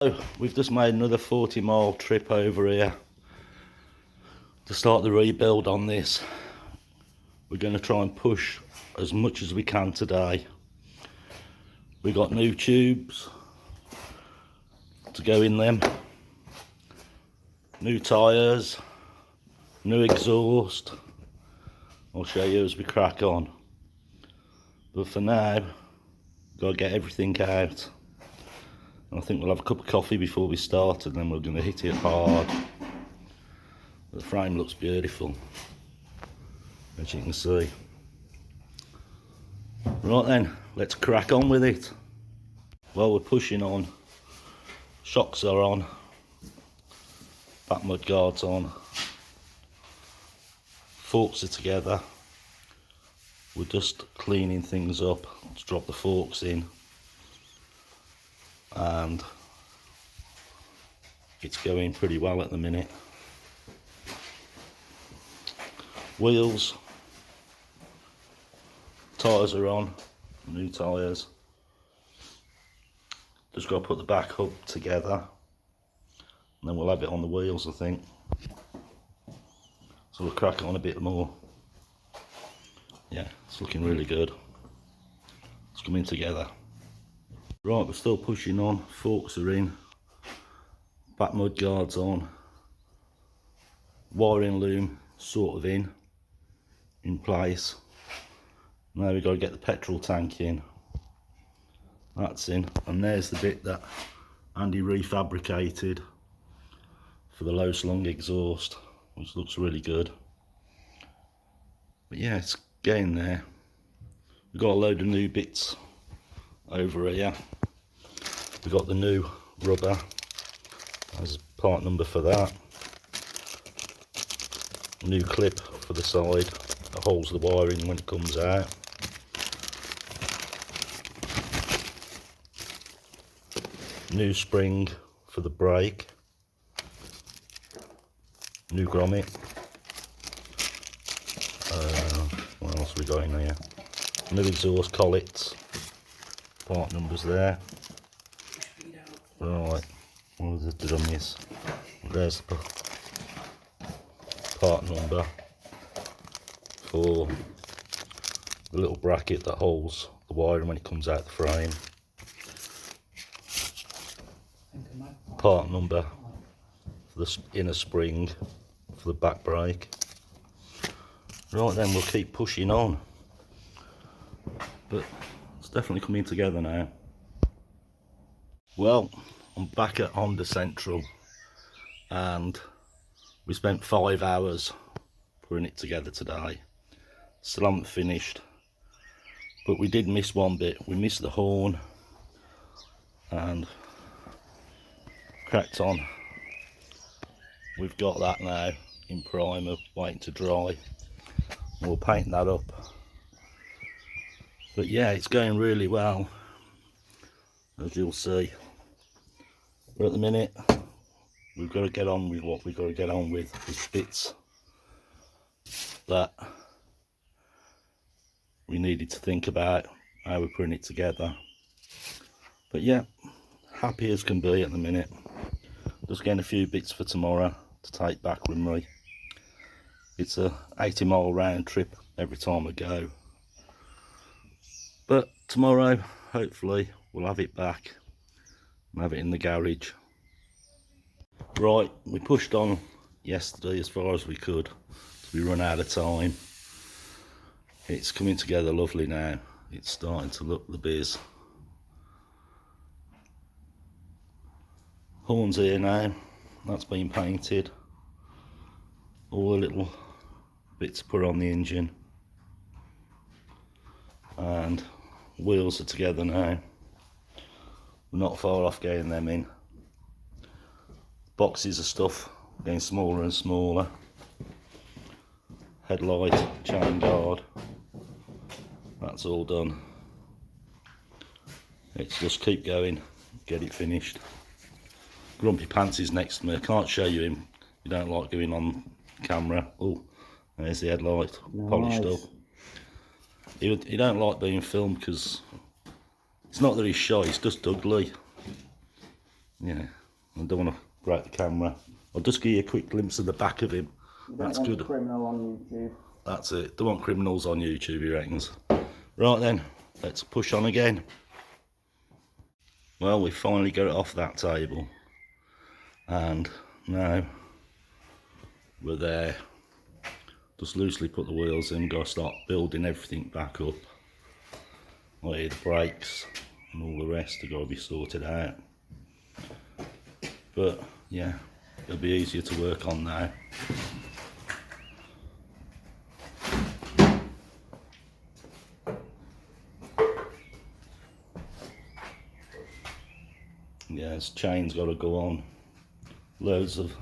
So we've just made another 40-mile trip over here to start the rebuild on this. We're going to try and push as much as we can today. We got new tubes to go in them, new tyres, new exhaust. I'll show you as we crack on, but for now got to get everything out. I think we'll have a cup of coffee before we start, and then we're going to hit it hard. The frame looks beautiful, as you can see. Right then, let's crack on with it. Well, we're pushing on. Shocks are on. Back mud guards on. Forks are together. We're just cleaning things up to drop the forks in. And it's going pretty well at the minute. Wheels, tyres are on, new tyres. Just got to put the back hub together, and then we'll have it on the wheels, I think. So we'll crack on a bit more. Yeah, it's looking really good. It's coming together. Right, we're still pushing on, forks are in, back mud guards on, wiring loom sort of in place. Now we've got to get the petrol tank in. That's in, and there's the bit that Andy refabricated for the low slung exhaust, which looks really good. But yeah, it's getting there. We've got a load of new bits over here. We've got the new rubber as part number for that. New clip for the side that holds the wiring when it comes out. New spring for the brake. New grommet. What else have we got in here? New exhaust collets. Part numbers there. Right, what did I miss? There's the part number for the little bracket that holds the wiring when it comes out the frame. Part number for the inner spring for the back brake. Right then, we'll keep pushing on. But it's definitely coming together now. Well, I'm back at Honda Central, and we spent 5 hours putting it together today. Still haven't finished, but we did miss one bit. We missed the horn, and cracked on. We've got that now in primer, waiting to dry. We'll paint that up. But yeah, it's going really well, as you'll see. But at the minute, we've got to get on with what we've got to get on with. There's bits that we needed to think about how we're putting it together. But yeah, happy as can be at the minute. Just getting a few bits for tomorrow to take back with me. It's a 80-mile round trip every time I go. But tomorrow, hopefully, we'll have it back and have it in the garage. Right, we pushed on yesterday as far as we could. We run out of time. It's coming together lovely now. It's starting to look the biz. Horns here now. That's been painted. All the little bits put on the engine. And wheels are together now. We're not far off getting them in. Boxes of stuff getting smaller and smaller. Headlight, chain guard, that's all done. It's just keep going, get it finished. Grumpy Pants is next to me. I can't show you him. You don't like going on camera. Oh, there's the headlight, nice. Polished up. He don't like being filmed because it's not that he's shy, he's just ugly. Yeah, I don't want to break the camera. I'll just give you a quick glimpse of the back of him. That's good. Criminal on YouTube. That's it. Don't want criminals on YouTube, he reckons. Right then, let's push on again. Well, we finally got it off that table, and now we're there. Just loosely put the wheels in, gotta start building everything back up. Like the brakes and all the rest have got to be sorted out. But yeah, it'll be easier to work on now. Yeah, this chain's got to go on. Loads of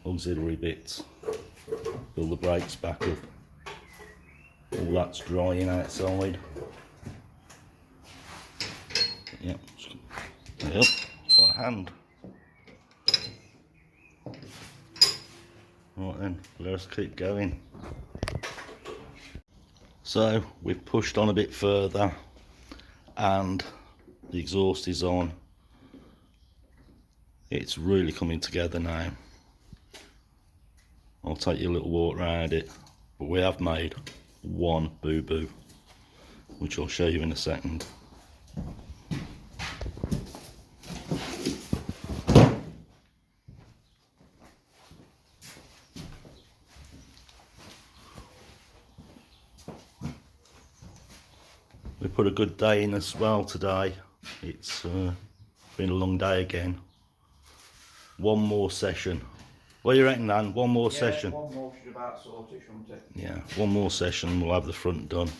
auxiliary bits. Build the brakes back up. All that's drying outside. Yep, got a hand. Right then, let's keep going. So we've pushed on a bit further and the exhaust is on. It's really coming together now. I'll take you a little walk around it, but we have made one boo-boo, which I'll show you in a second. We put a good day in as well today. It's been a long day again. One more session. What do you reckon, Dan? One more session? One more should about sort it, shouldn't it? Yeah, one more session, we'll have the front done.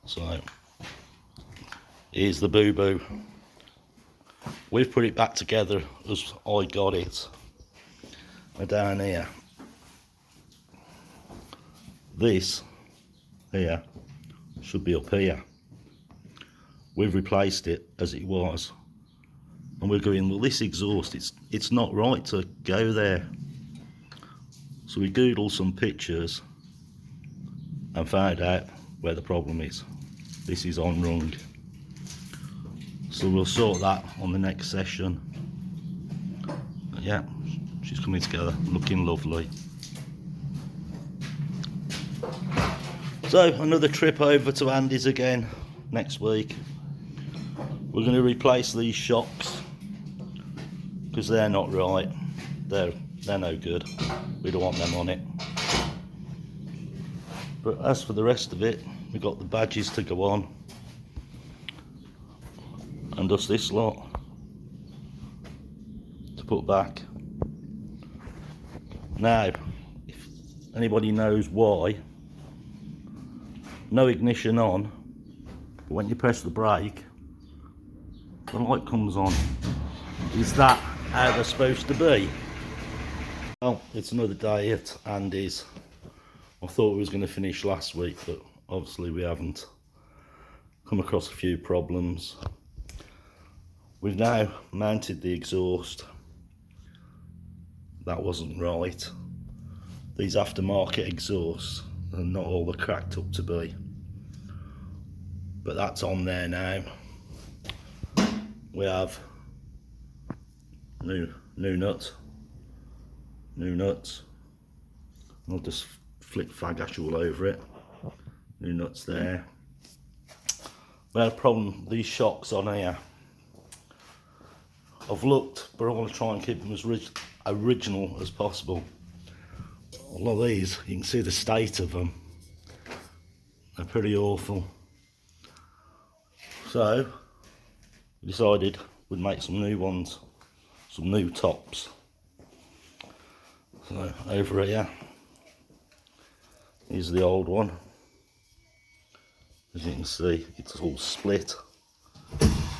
So, here's the boo-boo. We've put it back together as I got it. Down here. This here should be up here. We've replaced it as it was. And we're going, well, this exhaust, it's not right to go there. So we googled some pictures and found out where the problem is. This is on wrong. So we'll sort that on the next session. But yeah, she's coming together, looking lovely. So another trip over to Andy's again next week. We're going to replace these shocks because they're not right. They're no good. We don't want them on it. But as for the rest of it, we've got the badges to go on, and just this lot to put back. Now, if anybody knows why, no ignition on, but when you press the brake, the light comes on. Is that how they're supposed to be? Well, it's another day at Andy's. I thought we was going to finish last week, but obviously we haven't. Come across a few problems. We've now mounted the exhaust. That wasn't right. These aftermarket exhausts are not all they're cracked up to be. But that's on there now. We have new nuts. I'll just flick fagash all over it. New nuts there. We had a problem, these shocks on here. I've looked, but I want to try and keep them as original as possible. All of these, you can see the state of them. They're pretty awful. So, we decided we'd make some new ones, some new tops. So, over here, here's the old one. As you can see, it's all split,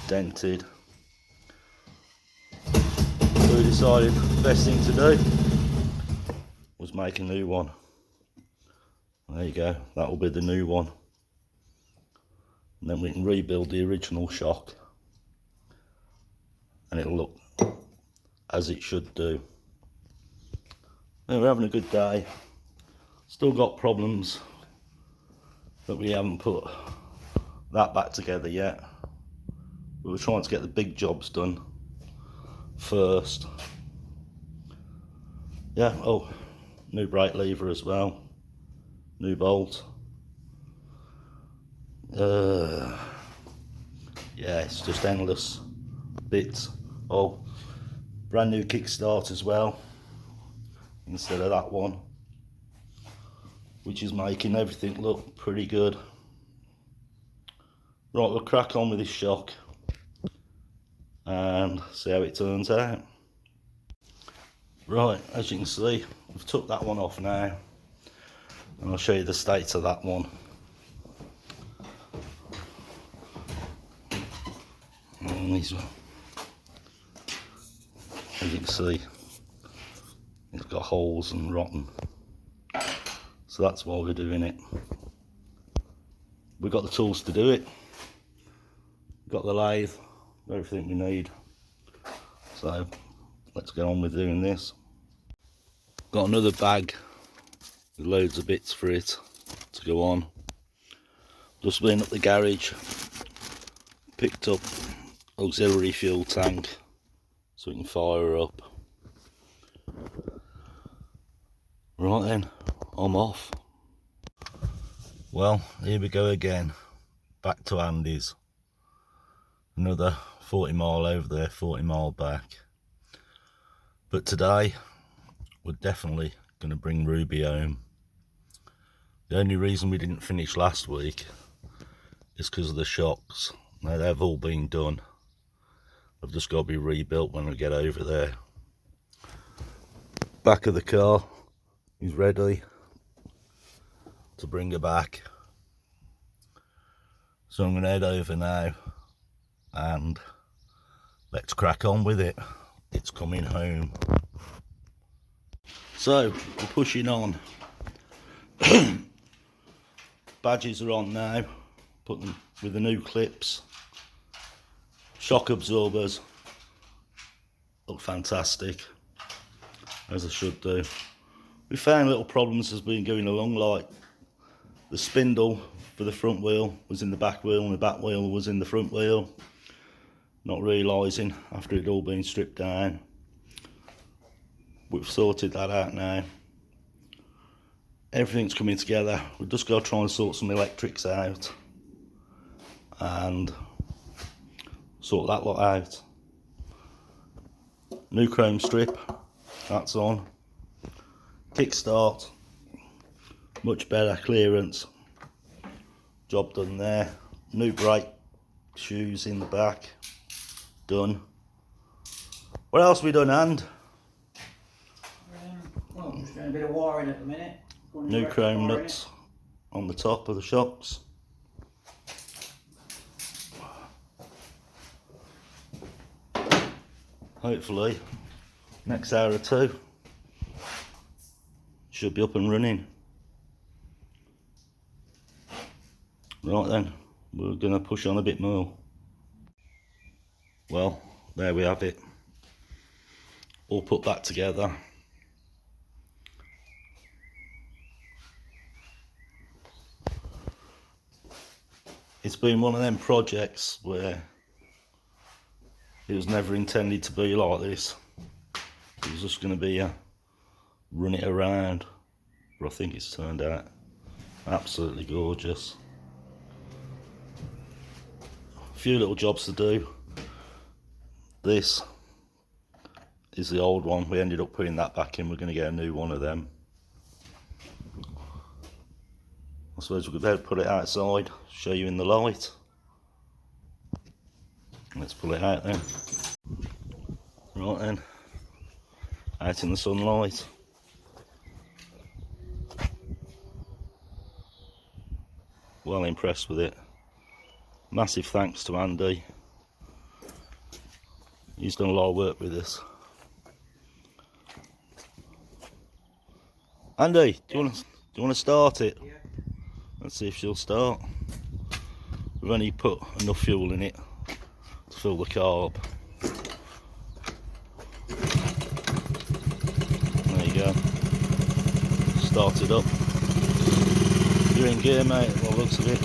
dented. So we decided the best thing to do was make a new one. There you go, that will be the new one. And then we can rebuild the original shock and it'll look as it should do. Now, we're having a good day. Still got problems, but we haven't put that back together yet. but we're trying to get the big jobs done first. Yeah, oh, new brake lever as well, new bolt. Yeah, it's just endless bits. Oh, brand new kickstart as well, instead of that one, which is making everything look pretty good. Right, we'll crack on with this shock and see how it turns out. Right, as you can see, we've took that one off now, and I'll show you the state of that one. And these, as you can see, it's got holes and rotten, so that's why we're doing it. We've got the tools to do it, got the lathe, everything we need, so let's get on with doing this. Got another bag with loads of bits for it to go on. Just been up the garage, picked up auxiliary fuel tank so we can fire her up. Right then, I'm off. Well, here we go again, back to Andy's. Another 40 mile over there, 40 mile back. But today, we're definitely going to bring Ruby home. The only reason we didn't finish last week is because of the shocks. Now they've all been done. They've just got to be rebuilt when we get over there. Back of the car is ready to bring her back. So I'm going to head over now and let's crack on with it. It's coming home. So we're pushing on. Badges are on now. Put them with the new clips. Shock absorbers look fantastic, as they should do. We found little problems as we've been going along, like the spindle for the front wheel was in the back wheel and the back wheel was in the front wheel. Not realising after it all been stripped down. We've sorted that out now. Everything's coming together. We've just got to try and sort some electrics out and sort that lot out. New chrome strip, that's on. Kickstart, much better clearance. Job done there. New brake shoes in the back, done. What else have we done, And? Well, I'm just doing a bit of wiring at the minute. New chrome nuts on the top of the shocks. Hopefully, next hour or two, should be up and running. Right then, we're going to push on a bit more. Well, there we have it. All put back together. It's been one of them projects where it was never intended to be like this. It was just going to be a run it around, but I think it's turned out absolutely gorgeous. A few little jobs to do. This is the old one. We ended up putting that back in. We're going to get a new one of them. I suppose we could better put it outside, show you in the light. Let's pull it out then. Right then, out in the sunlight. Well impressed with it. Massive thanks to Andy. He's done a lot of work with this. Andy, do you want to start it? Yeah. Let's see if she'll start. We've only put enough fuel in it to fill the carb. There you go. Start it up. You're in gear, mate, by the looks of it.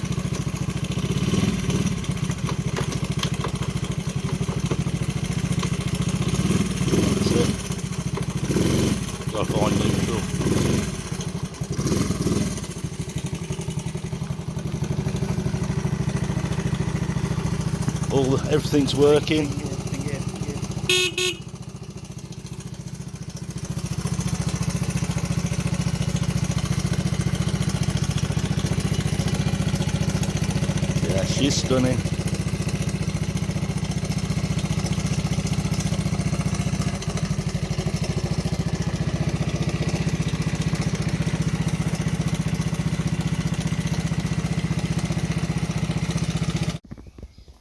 everything's working. Yeah, she's stunning.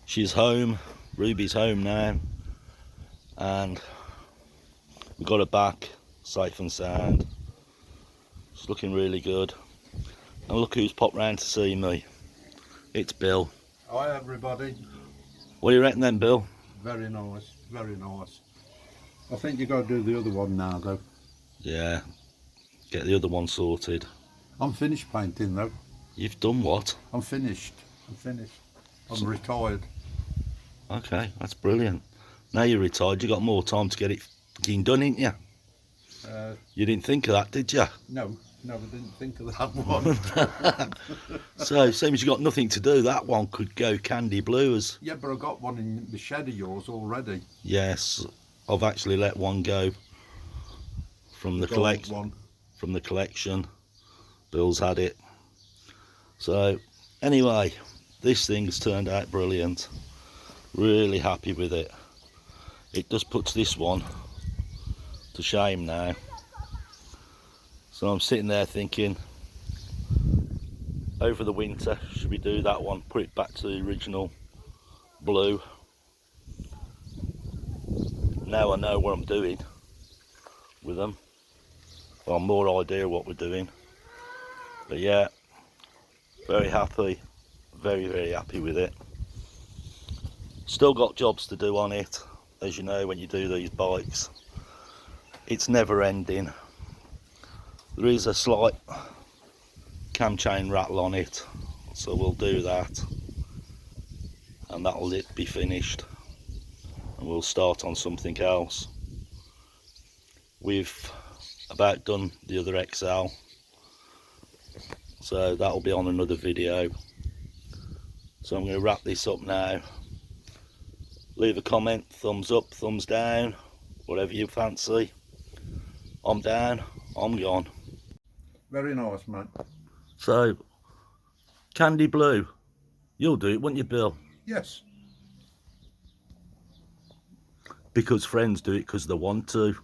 She's home, Ruby's home now, and we got her back safe and sound. It's looking really good. And look who's popped round to see me. It's Bill. Hi everybody. What do you reckon then, Bill? Very nice, very nice. I think you got to do the other one now though. Yeah, get the other one sorted. I'm finished painting though. You've done what? I'm finished. I'm retired. Okay, that's brilliant. Now you're retired, you got more time to get it fucking done, ain't you? You didn't think of that, did you? No, I didn't think of that one. So, same as you got nothing to do, that one could go candy blue as... Yeah, but I got one in the shed of yours already. Yes, I've actually let one go from the collection. From the collection, Bill's had it. So, anyway, this thing's turned out brilliant. Really happy with it. It just puts this one to shame now. So I'm sitting there thinking, over the winter, should we do that one, put it back to the original blue. Now I know what I'm doing with them. Well, more idea what we're doing. But yeah, very happy, very happy with it. Still got jobs to do on it, as you know when you do these bikes. It's never ending. There is a slight cam chain rattle on it, so we'll do that. And that'll be finished. And we'll start on something else. We've about done the other XL. So that'll be on another video. So I'm going to wrap this up now. Leave a comment, thumbs up, thumbs down, whatever you fancy. I'm down, I'm gone. Very nice, mate. So, candy blue, you'll do it, wouldn't you, Bill? Yes. Because friends do it because they want to.